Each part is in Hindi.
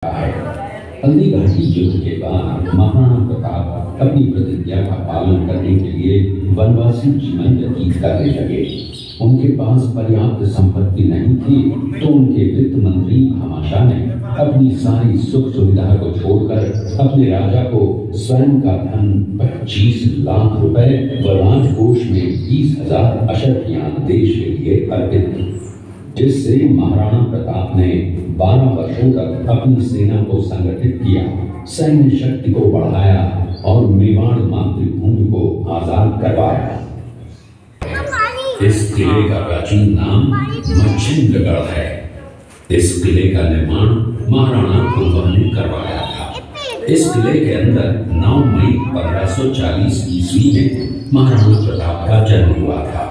है। हल्दी घाटी युद्ध के बाद महाराणा प्रताप अपनी प्रतिज्ञा का पालन करने के लिए वनवासी जीवन व्यतीत करने लगे। उनके पास पर्याप्त संपत्ति नहीं थी, तो उनके वित्त मंत्री भामाशाह ने अपनी सारी सुख सुविधा को छोड़कर अपने राजा को स्वयं का धन 25 लाख रुपए व राजकोष में 20,000 अशर्फियां देश के लिए अर्पित की, जिससे महाराणा प्रताप ने 12 वर्षों तक अपनी सेना को संगठित किया, सैन्य शक्ति को बढ़ाया और मेवाड़ मातृभूमि को आजाद करवाया। इस किले का प्राचीन नाम मच्छिंद्रगढ़ है। इस किले का निर्माण महाराणा कुंभा ने करवाया था। इस किले के अंदर 9 मई 1540 ईस्वी में महाराणा प्रताप का जन्म हुआ था।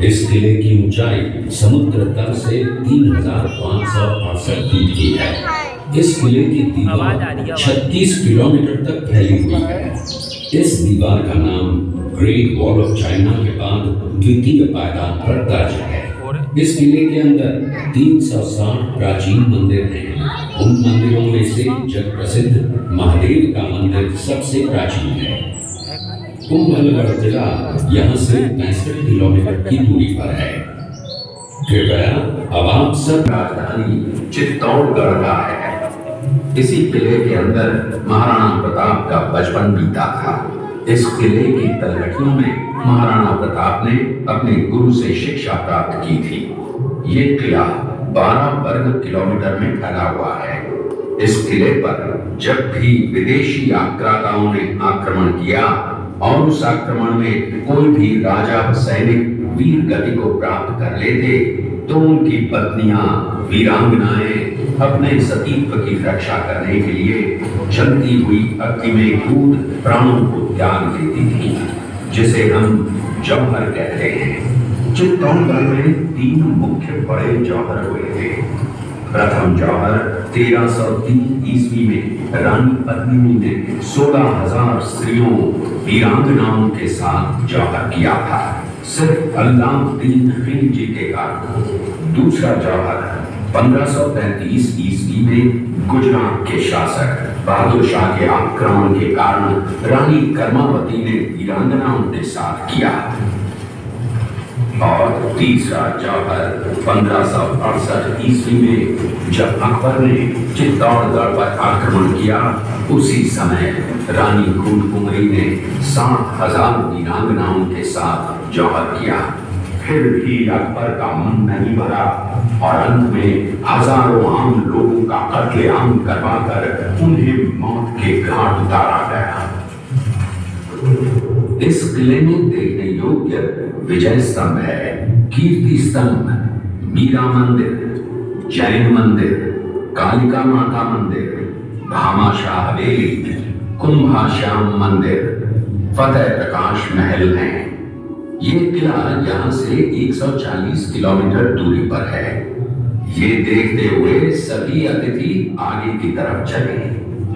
इस किले की ऊंचाई समुद्र तल से 3,568 फीट की है। इस किले की दीवार 36 किलोमीटर तक फैली हुई है। इस दीवार का नाम ग्रेट वॉल ऑफ चाइना के बाद द्वितीय पायदान पर दर्ज है। इस किले के अंदर 360 प्राचीन मंदिर हैं। उन मंदिरों में से जग प्रसिद्ध महादेव का मंदिर सबसे प्राचीन है। कुंभलगढ़ जिला यहाँ से 65 किलोमीटर की दूरी पर है। कृपया अब आप सब राजधानी चित्तौड़गढ़ का है। इसी किले के अंदर महाराणा प्रताप का बचपन बीता था। इस किले की तलहटियों में महाराणा प्रताप ने अपने गुरु से शिक्षा प्राप्त की थी। ये किला 12 वर्ग किलोमीटर में फैला हुआ है। इस किले पर जब भी विदेशी आक्रांताओं ने आक्रमण किया और उस आक्रमण में कोई भी राजा व सैनिक वीर गति को प्राप्त कर लेते, तो उनकी पत्नियां वीरांगनाएं अपने सतीत्व की रक्षा करने के लिए जलती हुई अग्नि में कूद प्राणों को त्याग देती थी, जिसे हम जौहर कहते हैं। चित्तौड़गढ़ में 3 मुख्य बड़े जौहर हुए थे। प्रथम जौहर 1303 ईस्वी में रानी पद्मिनी ने 16,000 स्त्रियों वीरांगनाओं के साथ जौहर किया था, सिर्फ अल्लाउद्दीन खिलजी के कारण। दूसरा जौहर 1533 ईस्वी में गुजरात के शासक बहादुर शाह के आक्रमण के कारण रानी कर्मावती ने वीरांगनाओं के साथ किया। और तीसरा जौहर 1568 ईस्वी में जब अकबर ने चित्तौड़गढ़ पर आक्रमण किया, उसी समय रानी खूंटकुंवरी ने 7,000 वीरांगनाओं के साथ जौहर किया। फिर भी अकबर का मन नहीं भरा और अंत में हजारों आम लोगों का कत्लेआम करवाकर उन्हें मौत के घाट उतारा गया। इस किले में देखने योग्य विजय स्तंभ है, कीर्ति स्तंभ, मीरा मंदिर, जैन मंदिर, कालिका माता मंदिर, भामाशाह हवेली, कुंभाश्याम मंदिर, फतेह प्रकाश महल हैं। ये किला यहाँ से 140 किलोमीटर दूरी पर है। ये देखते हुए सभी अतिथि आगे की तरफ चले।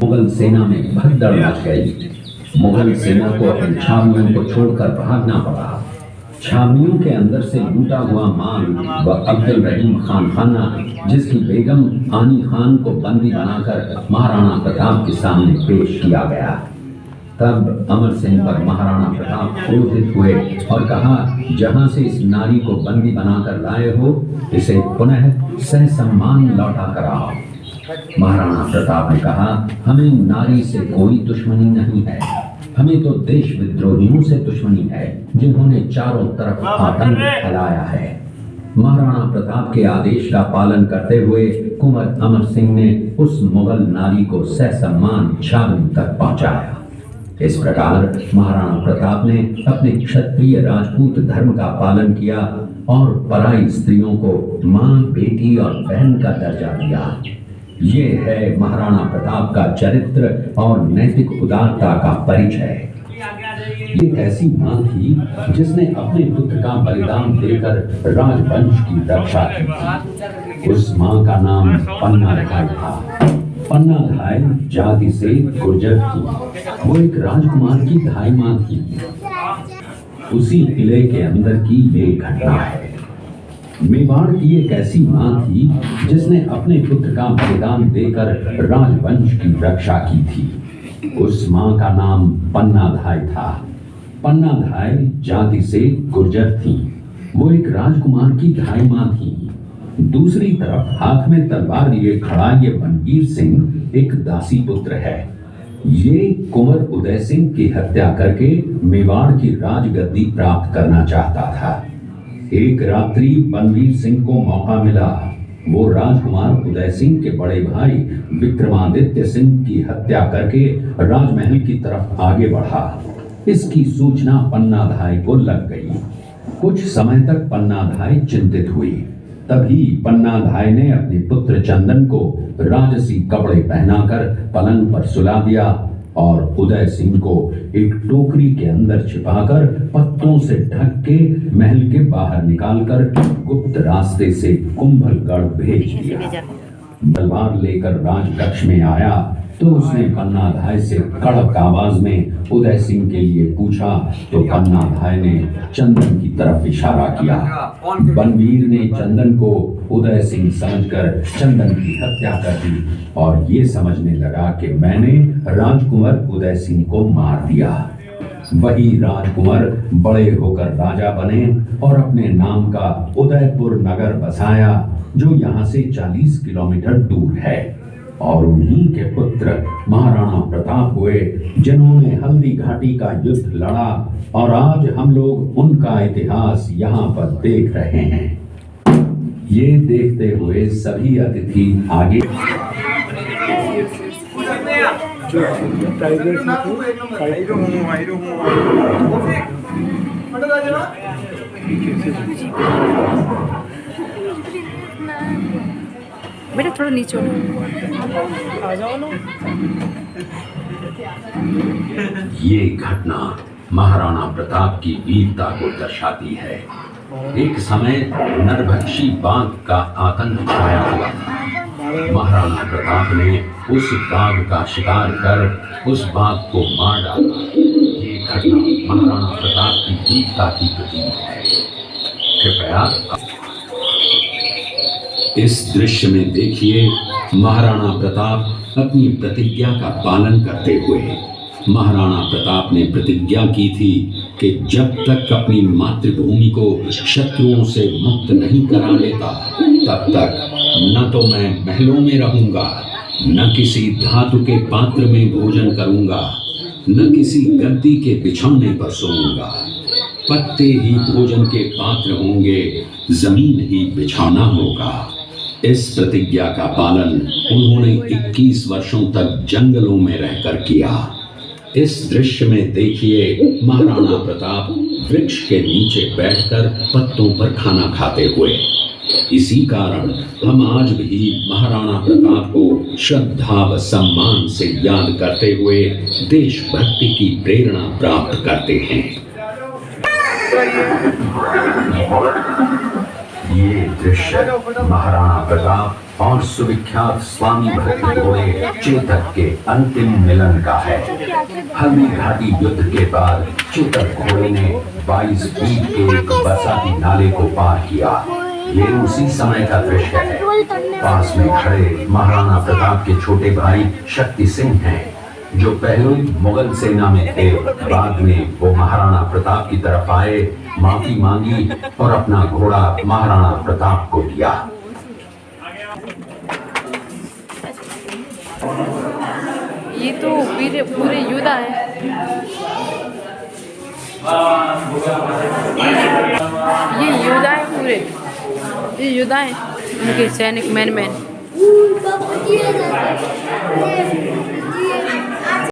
मुगल सेना में भगदड़ मच गई। मुगल सेना को अपने छावनियों को छोड़कर भागना पड़ा। छावनियों के अंदर से लूटा हुआ माल व अब्दुल रहीम खान खाना, जिसकी बेगम आनी खान को बंदी बनाकर महाराणा प्रताप के सामने पेश किया गया। तब अमर सिंह पर महाराणा प्रताप क्रोधित हुए और कहा, जहां से इस नारी को बंदी बनाकर लाए हो, इसे पुनः ससम्मान लौटा कर आओ। महाराणा प्रताप ने कहा, हमें नारी से कोई दुश्मनी नहीं है, हमें तो देश विद्रोहियों से दुश्मनी है, जिन्होंने चारों तरफ आतंक फैलाया है। महाराणा प्रताप के आदेश का पालन करते हुए कुंवर अमर सिंह ने उस मुगल नारी को ससम्मान छावनी तक पहुंचाया। इस प्रकार महाराणा प्रताप ने अपने क्षत्रिय राजपूत धर्म का पालन किया और पराई स्त्रियों को मां, बेटी और बहन का दर्जा दिया। ये है महाराणा प्रताप का चरित्र और नैतिक उदारता का परिचय। एक ऐसी मां थी जिसने अपने पुत्र का बलिदान देकर राजवंश की रक्षा की। उस मां का नाम पन्नाधाय था। पन्नाधाय जाति से गुर्जर थी। वो एक राजकुमार की धाई मां थी। उसी किले के अंदर की एक घटना है। मेवाड़ की एक ऐसी मां थी जिसने अपने पुत्र का बलिदान देकर राजवंश की रक्षा की थी। उस मां का नाम पन्नाधाय था। पन्नाधाय जाति से गुर्जर थी। वो एक राजकुमार की धाई मां थी। दूसरी तरफ हाथ में तलवार लिए खड़ा ये बनवीर सिंह एक दासी पुत्र है। ये कुंवर उदय सिंह की हत्या करके मेवाड़ की राजगद्दी प्राप्त करना चाहता था। एक रात्रि बनवीर सिंह को मौका मिला। वो राजकुमार उदय सिंह के बड़े भाई विक्रमादित्य सिंह की हत्या करके राजमहल की तरफ आगे बढ़ा। इसकी सूचना पन्नाधाय को लग गई। कुछ समय तक पन्नाधाय चिंतित हुई। तभी पन्नाधाय ने अपने पुत्र चंदन को राजसी कपड़े पहनाकर पलंग पर सुला दिया और उदय सिंह को एक टोकरी के अंदर छिपाकर पत्तों से ढक के महल के बाहर निकालकर गुप्त रास्ते से कुंभलगढ़ भेज दिया। तलवार लेकर राजकक्ष में आया तो उसने पन्नाधाय से कड़क आवाज में उदय सिंह के लिए पूछा तो पन्नाधाय ने चंदन की तरफ इशारा किया। बनवीर ने चंदन को उदय सिंह समझकर चंदन की हत्या कर दी और ये समझने लगा कि मैंने राजकुमार उदय सिंह को मार दिया। वही राजकुमार बड़े होकर राजा बने और अपने नाम का उदयपुर नगर बसाया जो यहाँ से 40 किलोमीटर दूर है। और उन्हीं के पुत्र महाराणा प्रताप हुए जिन्होंने हल्दी घाटी का युद्ध लड़ा और आज हम लोग उनका इतिहास यहाँ पर देख रहे हैं। ये देखते हुए सभी अतिथि आगे बेटा थोड़ा नीचे आ जाओ ना। ये घटना महाराणा प्रताप की वीरता को दर्शाती है। एक समय नरभक्षी बाघ का आतंक छाया हुआ था। महाराणा प्रताप ने उस बाघ का शिकार कर उस बाघ को मार डाला। ये घटना महाराणा प्रताप की वीरता की प्रतीक है। कृपया इस दृश्य में देखिए महाराणा प्रताप अपनी प्रतिज्ञा का पालन करते हुए। महाराणा प्रताप ने प्रतिज्ञा की थी कि जब तक अपनी मातृभूमि को शत्रुओं से मुक्त नहीं करा लेता तब तक न तो मैं महलों में रहूंगा, न किसी धातु के पात्र में भोजन करूंगा, न किसी गद्दी के बिछौने पर सोऊंगा। पत्ते ही भोजन के पात्र होंगे, जमीन ही बिछौना होगा। इस प्रतिज्ञा का पालन उन्होंने 21 वर्षों तक जंगलों में रहकर किया। इस दृश्य में देखिए महाराणा प्रताप वृक्ष के नीचे बैठकर पत्तों पर खाना खाते हुए। इसी कारण हम आज भी महाराणा प्रताप को श्रद्धा व सम्मान से याद करते हुए देशभक्ति की प्रेरणा प्राप्त करते हैं। ये दृश्य महाराणा प्रताप और सुविख्यात स्वामी भक्ति घोड़े चेतक के अंतिम मिलन का है। हल्दी घाटी युद्ध के बाद चेतक घोड़े ने 22 फीट के बरसाती नाले को पार किया। ये उसी समय का दृश्य है। पास में खड़े महाराणा प्रताप के छोटे भाई शक्ति सिंह हैं, जो पहले मुगल सेना में थे। बाद में वो महाराणा प्रताप की तरफ आए, माफी मांगी और अपना घोड़ा महाराणा प्रताप को दिया। ये तो पूरे योद्धा है। ये योद्धा है पूरे, ये योद्धा है उनके सैनिक मैन।